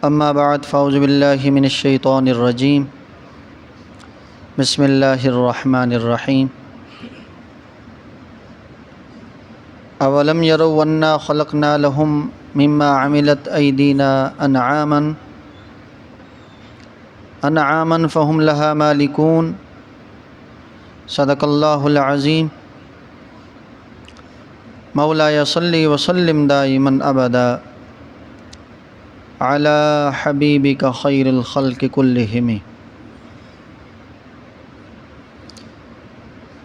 اما بعد فاعوذ باللہ من الشیطان الرجیم بسم اللہ الرحمن الرحیم اولم یروا انا خلقنا لهم مما عملت ایدینا انعاما فهم لها مالکون صدق اللہ العظیم مولایا صلی وسلم دائما ابدا علی حبیبک خیر الخلق کلہم۔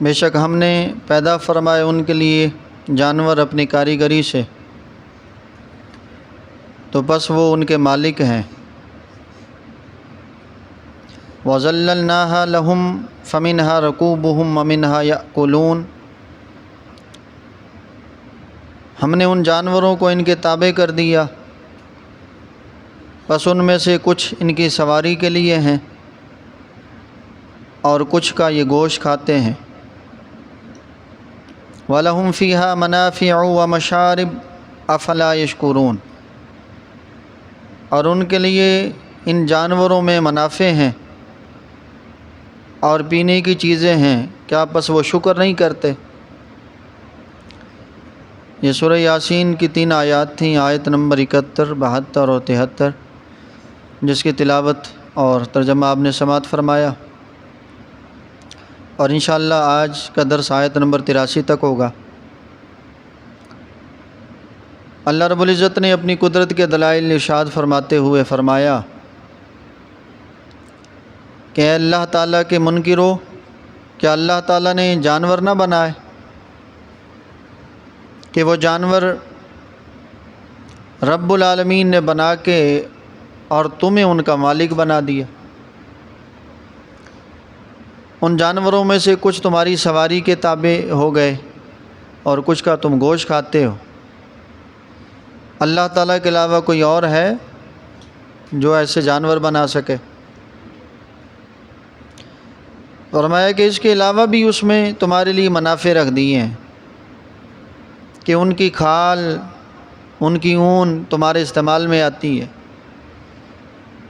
بے شک ہم نے پیدا فرمائے ان کے لیے جانور اپنی کاریگری سے، تو بس وہ ان کے مالک ہیں۔ وَظَلَّلْنَاهَا لَهُمْ فَمِنْهَا رَكُوبُهُمْ وَمِنْهَا يَأْكُلُونَ، ہم نے ان جانوروں کو ان کے تابع کر دیا، بس ان میں سے کچھ ان کی سواری کے لیے ہیں اور کچھ کا یہ گوشت کھاتے ہیں۔ وَلَهُمْ فِيهَا مَنَافِعُ وَمَشَارِبُ أَفَلَا يَشْكُرُونَ، اور ان کے لیے ان جانوروں میں منافع ہیں اور پینے کی چیزیں ہیں، کیا بس وہ شکر نہیں کرتے؟ یہ سورہ یاسین کی 3 آیات تھیں، آیت نمبر 71، 72 اور 73، جس کی تلاوت اور ترجمہ آپ نے سماعت فرمایا، اور انشاءاللہ آج کا درس آیت نمبر 83 تک ہوگا۔ اللہ رب العزت نے اپنی قدرت کے دلائل ارشاد فرماتے ہوئے فرمایا کہ اے اللہ تعالیٰ کے منکرو، کیا اللہ تعالیٰ نے جانور نہ بنائے کہ وہ جانور رب العالمین نے بنا کے اور تمہیں ان کا مالک بنا دیا؟ ان جانوروں میں سے کچھ تمہاری سواری کے تابع ہو گئے اور کچھ کا تم گوشت کھاتے ہو۔ اللہ تعالیٰ کے علاوہ کوئی اور ہے جو ایسے جانور بنا سکے؟ فرمایا کہ اس کے علاوہ بھی اس میں تمہارے لیے منافع رکھ دیے ہیں کہ ان کی کھال، ان کی اون تمہارے استعمال میں آتی ہے،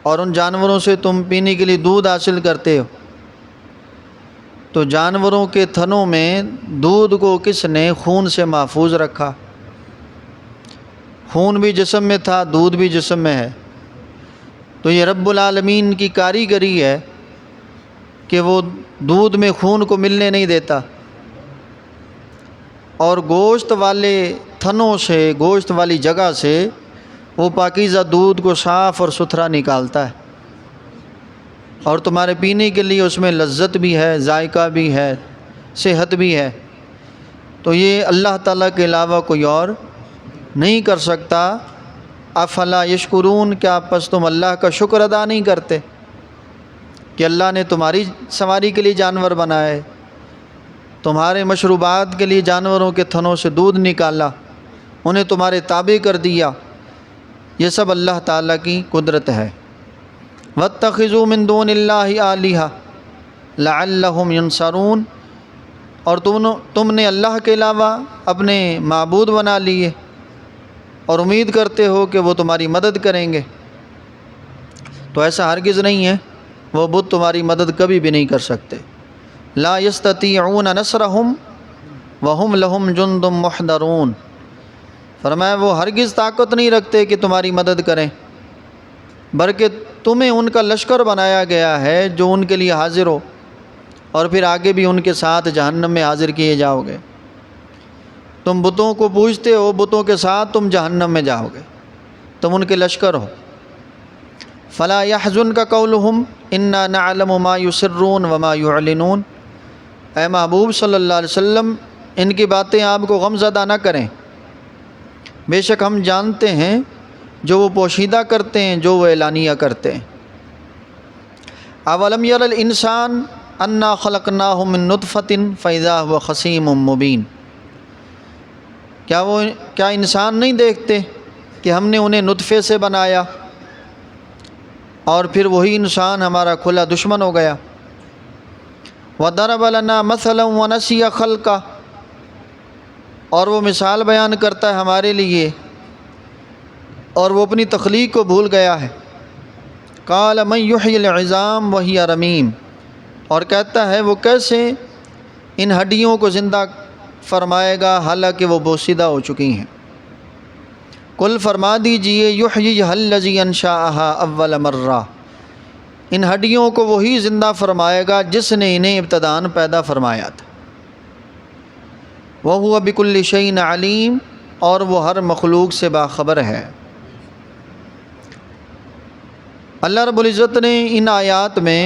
اور ان جانوروں سے تم پینے کے لیے دودھ حاصل کرتے ہو۔ تو جانوروں کے تھنوں میں دودھ کو کس نے خون سے محفوظ رکھا؟ خون بھی جسم میں تھا، دودھ بھی جسم میں ہے، تو یہ رب العالمین کی کاریگری ہے کہ وہ دودھ میں خون کو ملنے نہیں دیتا، اور گوشت والے تھنوں سے، گوشت والی جگہ سے وہ پاکیزہ دودھ کو صاف اور ستھرا نکالتا ہے، اور تمہارے پینے کے لیے اس میں لذت بھی ہے، ذائقہ بھی ہے، صحت بھی ہے۔ تو یہ اللہ تعالیٰ کے علاوہ کوئی اور نہیں کر سکتا۔ افلا یشکرون، کیا پس تم اللہ کا شکر ادا نہیں کرتے کہ اللہ نے تمہاری سواری کے لیے جانور بنائے، تمہارے مشروبات کے لیے جانوروں کے تھنوں سے دودھ نکالا، انہیں تمہارے تابع کر دیا۔ یہ سب اللہ تعالیٰ کی قدرت ہے۔ وَاتَّخِذُوا مِن دُونِ اللَّهِ آلِهَةً لَعَلَّهُمْ يَنصَرُونَ، اور تم نے اللہ کے علاوہ اپنے معبود بنا لیے اور امید کرتے ہو کہ وہ تمہاری مدد کریں گے، تو ایسا ہرگز نہیں ہے، وہ بت تمہاری مدد کبھی بھی نہیں کر سکتے۔ لا يستطيعون نصرهم وهم لهم جند محضرون، فرمایا وہ ہرگز طاقت نہیں رکھتے کہ تمہاری مدد کریں، بلکہ تمہیں ان کا لشکر بنایا گیا ہے جو ان کے لیے حاضر ہو، اور پھر آگے بھی ان کے ساتھ جہنم میں حاضر کیے جاؤ گے۔ تم بتوں کو پوجتے ہو، بتوں کے ساتھ تم جہنم میں جاؤ گے، تم ان کے لشکر ہو۔ فلا يحزنك قولهم انا نعلم ما يسرون وما يعلنون، اے محبوب صلی اللہ علیہ وسلم، ان کی باتیں آپ کو غم زدہ نہ کریں، بے شک ہم جانتے ہیں جو وہ پوشیدہ کرتے ہیں، جو وہ اعلانیہ کرتے ہیں۔ اولم یر الانسان انا خلقناہ من نطفۃ فاذا هو خصیم مبین، کیا انسان نہیں دیکھتے کہ ہم نے انہیں نطفے سے بنایا اور پھر وہی انسان ہمارا کھلا دشمن ہو گیا۔ وَضَرَبَ لَنَا مَثَلًا وَنَسِيَ خَلْقَهُ، اور وہ مثال بیان کرتا ہے ہمارے لیے اور وہ اپنی تخلیق کو بھول گیا ہے۔ قال من یحیی العظام وہی رمیم، اور کہتا ہے وہ کیسے ان ہڈیوں کو زندہ فرمائے گا حالانکہ وہ بوسیدہ ہو چکی ہیں۔ قل فرما دیجئے یحییھا الذی انشأھا اول مرہ، ان ہڈیوں کو وہی زندہ فرمائے گا جس نے انہیں ابتداءً پیدا فرمایا تھا۔ وَهُوَ بِكُلِّ شَيْءٍ عَلِيمٌ، اور وہ ہر مخلوق سے باخبر ہے۔ اللہ رب العزت نے ان آیات میں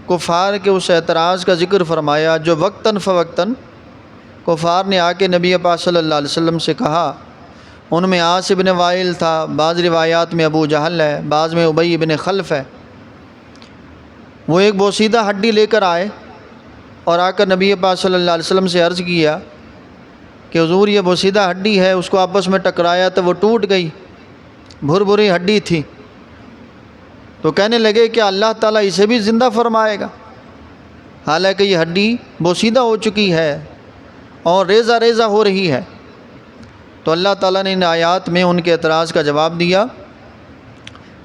کفار کے اس اعتراض کا ذکر فرمایا جو وقتاً فوقتاً کفار نے آ کے نبی پاک صلی اللہ علیہ وسلم سے کہا۔ ان میں عاص بن وائل تھا، بعض روایات میں ابو جہل ہے، بعض میں ابی بن خلف ہے۔ وہ ایک بوسیدہ ہڈی لے کر آئے اور آ کر نبی پاک صلی اللہ علیہ وسلم سے عرض کیا کہ حضور یہ بوسیدہ ہڈی ہے، اس کو آپس میں ٹکرایا تو وہ ٹوٹ گئی، بھر بھری ہڈی تھی۔ تو کہنے لگے کہ اللہ تعالیٰ اسے بھی زندہ فرمائے گا حالانکہ یہ ہڈی بوسیدہ ہو چکی ہے اور ریزہ ریزہ ہو رہی ہے۔ تو اللہ تعالیٰ نے ان آیات میں ان کے اعتراض کا جواب دیا،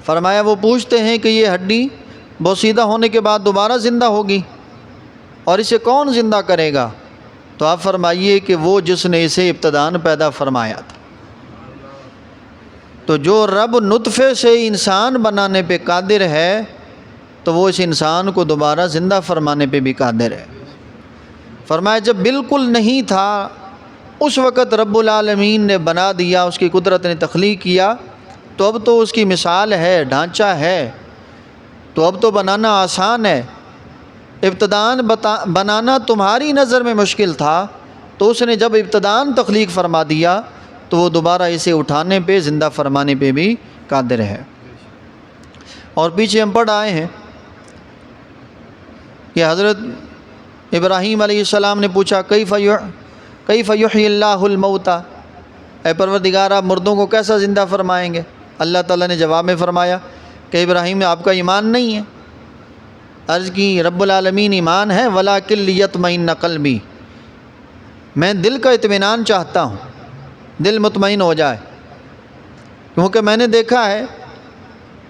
فرمایا وہ پوچھتے ہیں کہ یہ ہڈی بوسیدہ ہونے کے بعد دوبارہ زندہ ہوگی اور اسے کون زندہ کرے گا؟ تو آپ فرمائیے کہ وہ جس نے اسے ابتداءً پیدا فرمایا تھا۔ تو جو رب نطفے سے انسان بنانے پہ قادر ہے تو وہ اس انسان کو دوبارہ زندہ فرمانے پہ بھی قادر ہے۔ فرمایا جب بالکل نہیں تھا اس وقت رب العالمین نے بنا دیا، اس کی قدرت نے تخلیق کیا، تو اب تو اس کی مثال ہے، ڈھانچہ ہے، تو اب تو بنانا آسان ہے۔ ابتداءً بنانا تمہاری نظر میں مشکل تھا، تو اس نے جب ابتداءً تخلیق فرما دیا تو وہ دوبارہ اسے اٹھانے پہ، زندہ فرمانے پہ بھی قادر ہے۔ اور پیچھے ہم پڑھ آئے ہیں کہ حضرت ابراہیم علیہ السلام نے پوچھا کیف یحیی اللہ الموتیٰ، اے پروردگار آپ مردوں کو کیسا زندہ فرمائیں گے؟ اللہ تعالیٰ نے جواب میں فرمایا کہ ابراہیم آپ کا ایمان نہیں ہے۔ عرض کی رب العالمین ایمان ہے، وَلَٰكِن لِيَطْمَئِنَّ قَلْبِي، میں دل کا اطمینان چاہتا ہوں، دل مطمئن ہو جائے، کیونکہ میں نے دیکھا ہے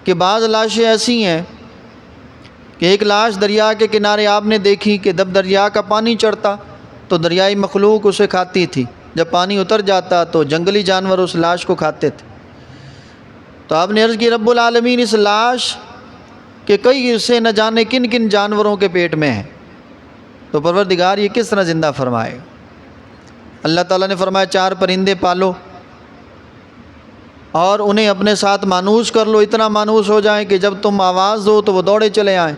کہ بعض لاشیں ایسی ہیں کہ ایک لاش دریا کے کنارے آپ نے دیکھی کہ جب دریا کا پانی چڑھتا تو دریائی مخلوق اسے کھاتی تھی، جب پانی اتر جاتا تو جنگلی جانور اس لاش کو کھاتے تھے۔ تو آپ نے عرض کی رب العالمین اس لاش کہ کئی حصے نہ جانے کن کن جانوروں کے پیٹ میں ہیں، تو پروردگار یہ کس طرح زندہ فرمائے گا؟ اللہ تعالیٰ نے فرمایا 4 پرندے پالو اور انہیں اپنے ساتھ مانوس کر لو، اتنا مانوس ہو جائیں کہ جب تم آواز دو تو وہ دوڑے چلے آئیں۔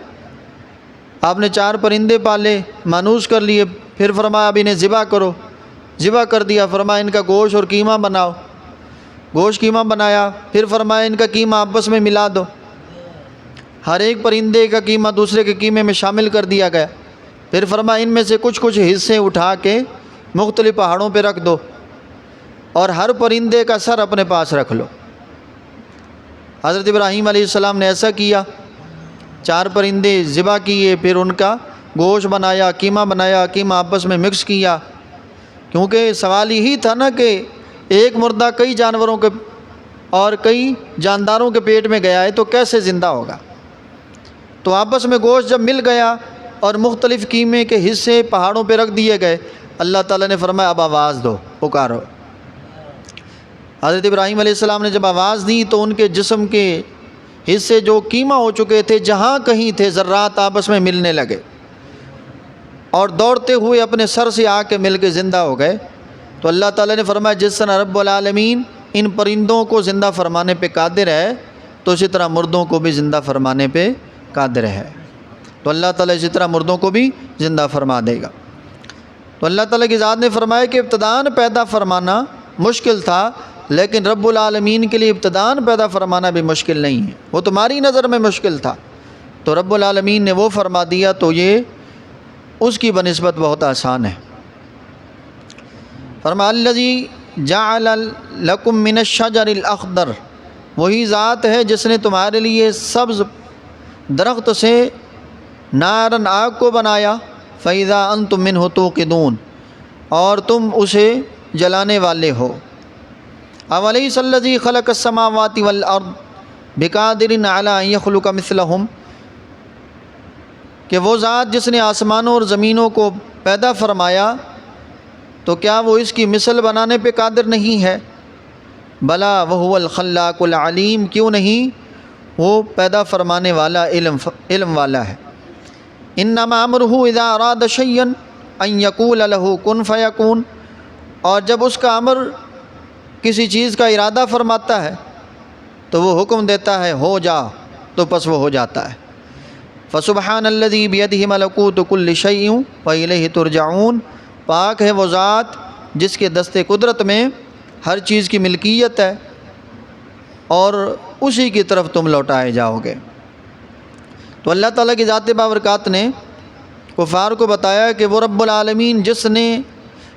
آپ نے 4 پرندے پالے، مانوس کر لیے، پھر فرمایا اب انہیں ذبح کرو، ذبح کر دیا، فرمایا ان کا گوشت اور قیمہ بناؤ، گوشت قیمہ بنایا، پھر فرمایا ان کا قیمہ آپس میں ملا دو، ہر ایک پرندے کا قیمہ دوسرے کے قیمے میں شامل کر دیا گیا، پھر فرمایا ان میں سے کچھ کچھ حصے اٹھا کے مختلف پہاڑوں پہ رکھ دو اور ہر پرندے کا سر اپنے پاس رکھ لو۔ حضرت ابراہیم علیہ السلام نے ایسا کیا، 4 پرندے ذبح کیے، پھر ان کا گوشت بنایا، قیمہ آپس میں مکس کیا، کیونکہ سوال یہی تھا نا کہ ایک مردہ کئی جانوروں کے اور کئی جانداروں کے پیٹ میں گیا ہے تو کیسے زندہ ہوگا؟ تو آپس میں گوشت جب مل گیا اور مختلف قیمے کے حصے پہاڑوں پہ رکھ دیے گئے، اللہ تعالیٰ نے فرمایا اب آواز دو، پکارو۔ حضرت ابراہیم علیہ السلام نے جب آواز دی تو ان کے جسم کے حصے جو قیمہ ہو چکے تھے جہاں کہیں تھے ذرات آپس میں ملنے لگے اور دوڑتے ہوئے اپنے سر سے آ کے مل کے زندہ ہو گئے۔ تو اللہ تعالیٰ نے فرمایا جس طرح رب العالمین ان پرندوں کو زندہ فرمانے پہ قادر ہے تو اسی طرح مردوں کو بھی زندہ فرمانے پہ قادر ہے۔ تو اللہ تعالیٰ اسی طرح مردوں کو بھی زندہ فرما دے گا۔ تو اللہ تعالیٰ کی ذات نے فرمایا کہ ابتداءً پیدا فرمانا مشکل تھا، لیکن رب العالمین کے لیے ابتداءً پیدا فرمانا بھی مشکل نہیں ہے، وہ تمہاری نظر میں مشکل تھا تو رب العالمین نے وہ فرما دیا تو یہ اس کی بنسبت بہت آسان ہے۔ فرمایا الذی جعل لکم من الشجر الاخضر، وہی ذات ہے جس نے تمہارے لیے سبز درخت سے نارن آگ کو بنایا، فَإِذَا أَنْتُم مِّنْهُ تُوقِدُونَ، اور تم اسے جلانے والے ہو۔ أَوَلَيْسَ الَّذِي خَلَقَ السَّمَاوَاتِ وَالْأَرْضَ، بقادر علی ان یخلق مثلہم، کہ وہ ذات جس نے آسمانوں اور زمینوں کو پیدا فرمایا تو کیا وہ اس کی مثل بنانے پہ قادر نہیں ہے؟ بلا وہو الخلاق العلیم، کیوں نہیں، وہ پیدا فرمانے والا علم والا ہے۔ انما امرہ اذا اراد شیئا ان یقول لہ کن فیکون، اور جب اس کا امر کسی چیز کا ارادہ فرماتا ہے تو وہ حکم دیتا ہے ہو جا، تو پس وہ ہو جاتا ہے۔ فسبحان الذی بیدہ ملکوت کل شیء والیہ ترجعون، پاک ہے وہ ذات جس کے دست قدرت میں ہر چیز کی ملکیت ہے اور اسی کی طرف تم لوٹائے جاؤ گے۔ تو اللہ تعالیٰ کی ذات بابرکات نے کفار کو بتایا کہ وہ رب العالمین جس نے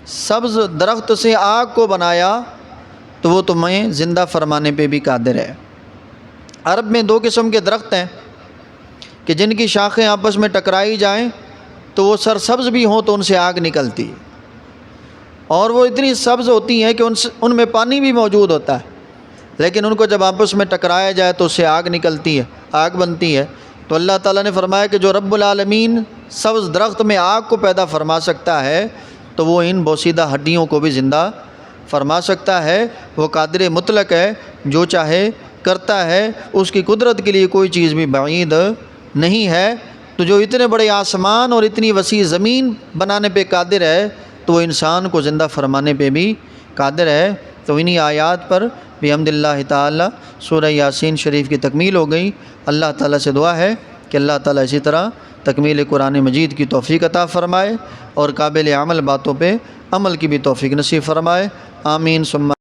سبز درخت سے آگ کو بنایا تو وہ تمہیں زندہ فرمانے پہ بھی قادر ہے۔ عرب میں 2 قسم کے درخت ہیں کہ جن کی شاخیں آپس میں ٹکرائی جائیں تو وہ سرسبز بھی ہوں تو ان سے آگ نکلتی ہے، اور وہ اتنی سبز ہوتی ہیں کہ ان میں پانی بھی موجود ہوتا ہے، لیکن ان کو جب آپس میں ٹکرایا جائے تو اس سے آگ نکلتی ہے، آگ بنتی ہے۔ تو اللہ تعالیٰ نے فرمایا کہ جو رب العالمین سبز درخت میں آگ کو پیدا فرما سکتا ہے تو وہ ان بوسیدہ ہڈیوں کو بھی زندہ فرما سکتا ہے۔ وہ قادر مطلق ہے، جو چاہے کرتا ہے، اس کی قدرت کے لیے کوئی چیز بھی بعید نہیں ہے۔ تو جو اتنے بڑے آسمان اور اتنی وسیع زمین بنانے پہ قادر ہے تو وہ انسان کو زندہ فرمانے پہ بھی قادر ہے۔ تو انہی آیات پر بحمد اللہ تعالی سورہ یاسین شریف کی تکمیل ہو گئی۔ اللہ تعالیٰ سے دعا ہے کہ اللہ تعالیٰ اسی طرح تکمیل قرآن مجید کی توفیق عطا فرمائے اور قابل عمل باتوں پہ عمل کی بھی توفیق نصیب فرمائے، آمین ثم